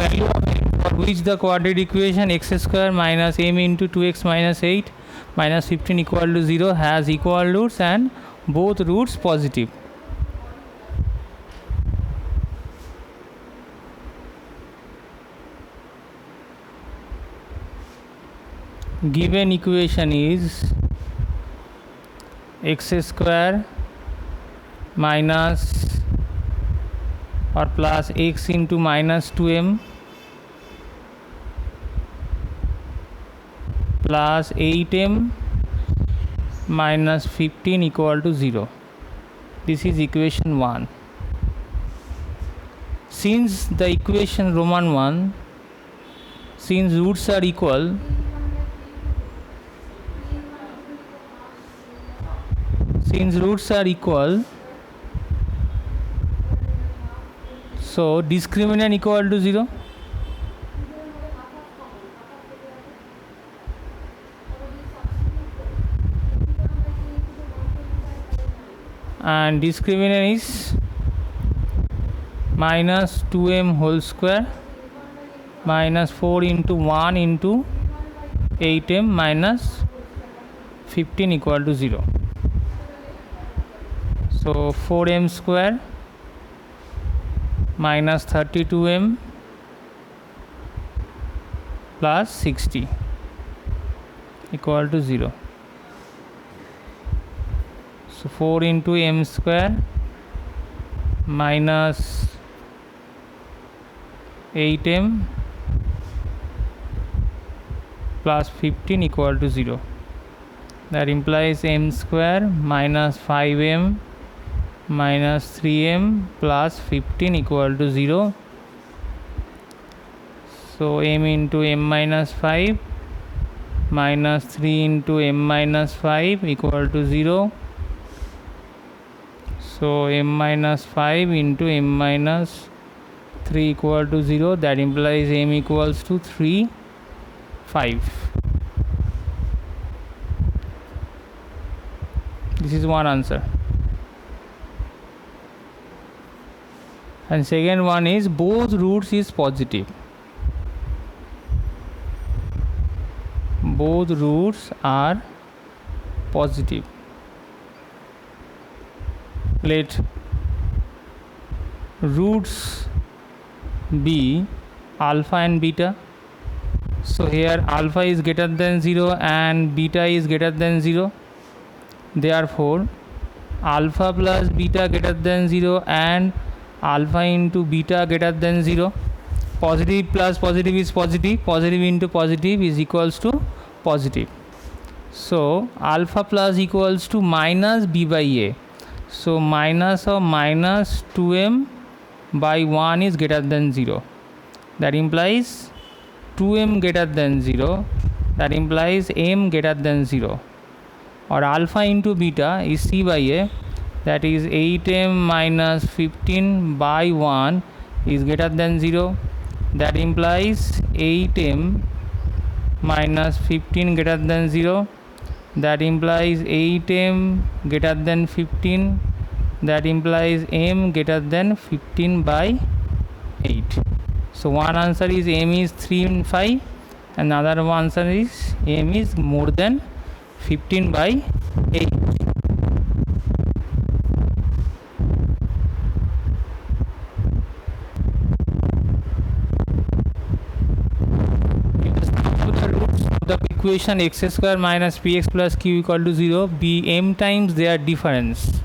value of m for which the quadratic equation x square minus m into 2x minus 8 minus 15 equal to 0 has equal roots and both roots positive. Given equation is x square minus or plus x into minus 2m plus 8m minus 15 equal to 0. This is equation 1. Since the equation Roman 1, since roots are equal, so discriminant equal to 0. And discriminant is minus 2m whole square minus 4 into 1 into 8m minus 15 equal to 0. So 4m square minus 32m plus 60 equal to 0. So 4 into m square minus 8m plus 15 equal to 0. That implies m square minus 5m minus 3m plus 15 equal to 0. So m into m minus 5 minus 3 into m minus 5 equal to 0. So m minus 5 into m minus 3 equal to 0. That implies m equals to 3, 5. This is one answer. And second one is both roots is positive. Both roots are positive. Let roots be alpha and beta. So here alpha is greater than 0 and beta is greater than 0. Therefore alpha plus beta greater than 0 and alpha into beta greater than 0. Positive plus positive is positive. Positive into positive is equals to positive. So alpha plus equals to minus b by a. So minus of minus 2m by 1 is greater than 0. That implies 2m greater than 0. That implies m greater than 0. Or alpha into beta is c by a. That is 8m minus 15 by 1 is greater than 0. That implies 8m minus 15 greater than 0. That implies 8m greater than 15. That implies m greater than 15 by 8. So one answer is m is 3 and 5. Another answer is m is more than 15 by 8. The equation x square minus px plus q equal to 0 be m times their difference.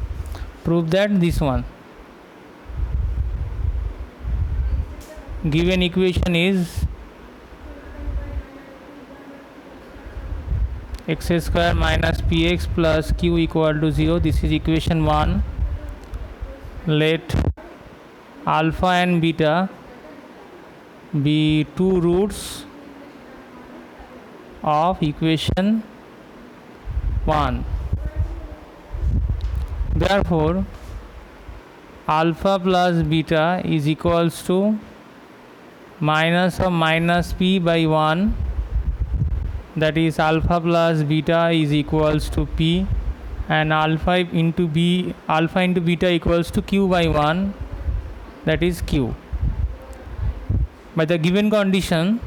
Prove that this one. Given equation is x square minus px plus q equal to 0. This is equation 1. Let alpha and beta be two roots of equation 1. Therefore alpha plus beta is equals to minus of minus p by 1. That is alpha plus beta is equals to p, and alpha into beta equals to q by 1. That is q. by the given condition,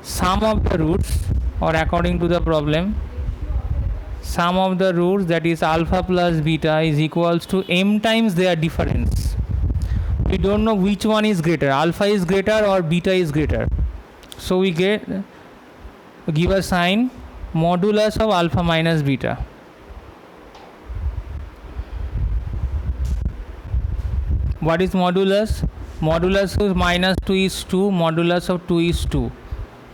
sum of the roots, or according to the problem, sum of the roots, that is alpha plus beta, is equals to m times their difference. We don't know which one is greater, alpha is greater or beta is greater. So we give a sign modulus of alpha minus beta. What is modulus? Modulus of minus 2 is 2, modulus of 2 is 2.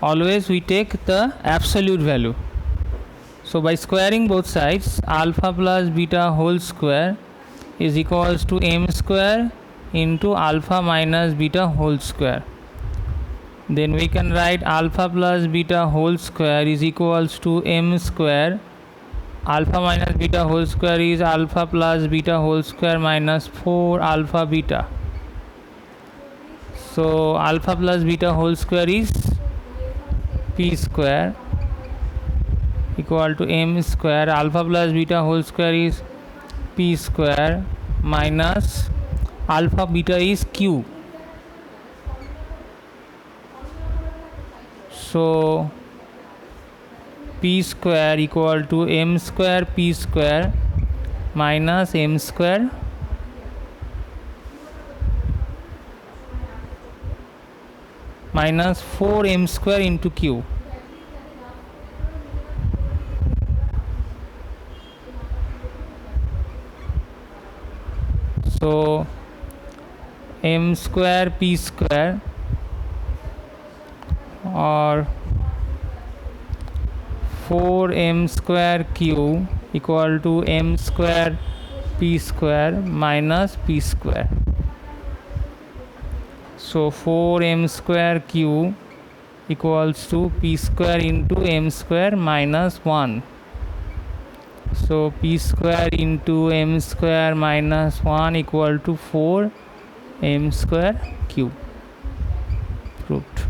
Always we take the absolute value. So by squaring both sides, alpha plus beta whole square is equals to m square into alpha minus beta whole square. Then we can write alpha plus beta whole square is equals to m square. Alpha minus beta whole square is alpha plus beta whole square minus 4 alpha beta. So alpha plus beta whole square is p square equal to m square. Alpha plus beta whole square is p square minus alpha beta is q. So p square equal to m square p square minus m square minus 4m square into q. So m square p square or 4m square q equal to m square p square minus p square. So 4m square q equals to p square into m square minus 1. So p square into m square minus 1 equal to 4 m square q. Proved.